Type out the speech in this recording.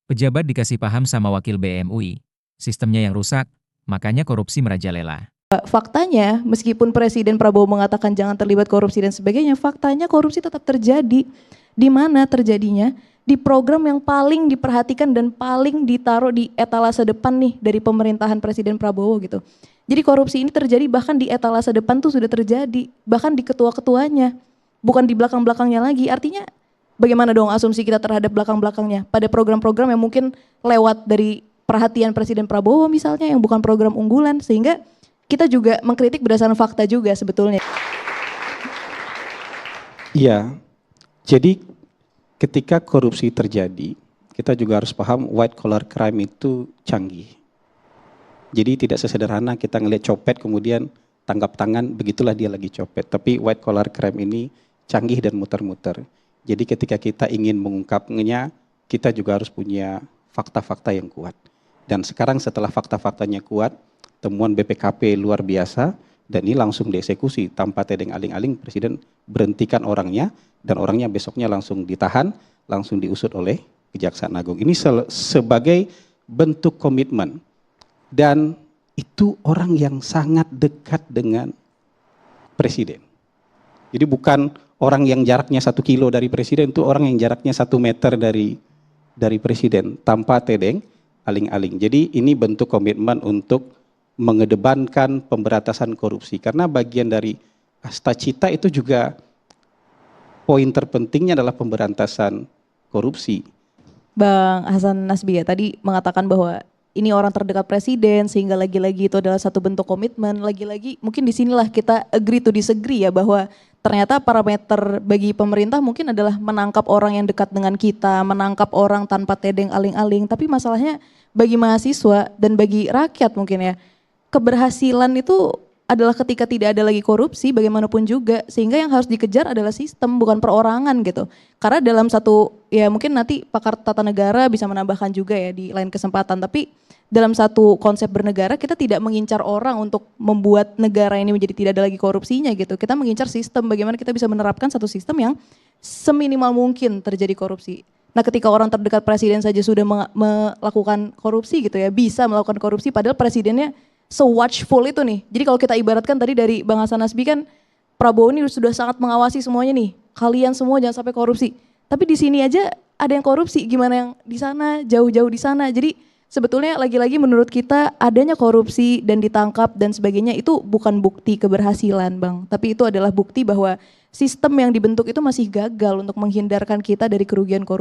Pejabat dikasih paham sama wakil BM UI, sistemnya yang rusak, makanya korupsi merajalela. Faktanya, meskipun Presiden Prabowo mengatakan jangan terlibat korupsi dan sebagainya, faktanya korupsi tetap terjadi. Di mana terjadinya? Di program yang paling diperhatikan dan paling ditaruh di etalase depan nih dari pemerintahan Presiden Prabowo gitu. Jadi korupsi ini terjadi bahkan di etalase depan tuh sudah terjadi, bahkan di ketua-ketuanya, bukan di belakang-belakangnya lagi. Artinya bagaimana dong asumsi kita terhadap belakang-belakangnya pada program-program yang mungkin lewat dari perhatian Presiden Prabowo misalnya yang bukan program unggulan, sehingga kita juga mengkritik berdasarkan fakta juga sebetulnya. Iya, jadi ketika korupsi terjadi, kita juga harus paham white collar crime itu canggih. Jadi tidak sesederhana kita ngelihat copet kemudian tangkap tangan, begitulah dia lagi copet. Tapi white collar crime ini canggih dan muter-muter. Jadi ketika kita ingin mengungkapnya, kita juga harus punya fakta-fakta yang kuat. Dan sekarang setelah fakta-faktanya kuat, temuan BPKP luar biasa, dan ini langsung dieksekusi tanpa tedeng aling-aling. Presiden berhentikan orangnya, dan orangnya besoknya langsung ditahan, langsung diusut oleh Kejaksaan Agung. Ini sebagai bentuk komitmen, dan itu orang yang sangat dekat dengan Presiden. Jadi bukan orang yang jaraknya 1 kilo dari Presiden, itu orang yang jaraknya 1 meter dari Presiden tanpa tedeng aling-aling. Jadi ini bentuk komitmen untuk mengedepankan pemberantasan korupsi, karena bagian dari asta cita itu juga poin terpentingnya adalah pemberantasan korupsi. Bang Hasan Nasbi ya tadi mengatakan bahwa ini orang terdekat Presiden, sehingga lagi-lagi itu adalah satu bentuk komitmen. Lagi-lagi mungkin disinilah kita agree to disagree ya, bahwa ternyata parameter bagi pemerintah mungkin adalah menangkap orang yang dekat dengan kita, menangkap orang tanpa tedeng aling-aling. Tapi masalahnya bagi mahasiswa dan bagi rakyat mungkin ya, keberhasilan itu adalah ketika tidak ada lagi korupsi bagaimanapun juga, sehingga yang harus dikejar adalah sistem bukan perorangan gitu. Karena dalam satu, ya mungkin nanti pakar tata negara bisa menambahkan juga ya di lain kesempatan, tapi dalam satu konsep bernegara kita tidak mengincar orang untuk membuat negara ini menjadi tidak ada lagi korupsinya gitu. Kita mengincar sistem, bagaimana kita bisa menerapkan satu sistem yang seminimal mungkin terjadi korupsi. Nah ketika orang terdekat Presiden saja sudah melakukan korupsi gitu ya, bisa melakukan korupsi padahal Presidennya se-watchful itu nih. Jadi kalau kita ibaratkan tadi dari Bang Hasan Nasbi kan, Prabowo ini sudah sangat mengawasi semuanya nih. Kalian semua jangan sampai korupsi. Tapi di sini aja ada yang korupsi, gimana yang di sana, jauh-jauh di sana. Jadi sebetulnya lagi-lagi menurut kita adanya korupsi dan ditangkap dan sebagainya itu bukan bukti keberhasilan Bang. Tapi itu adalah bukti bahwa sistem yang dibentuk itu masih gagal untuk menghindarkan kita dari kerugian korupsi.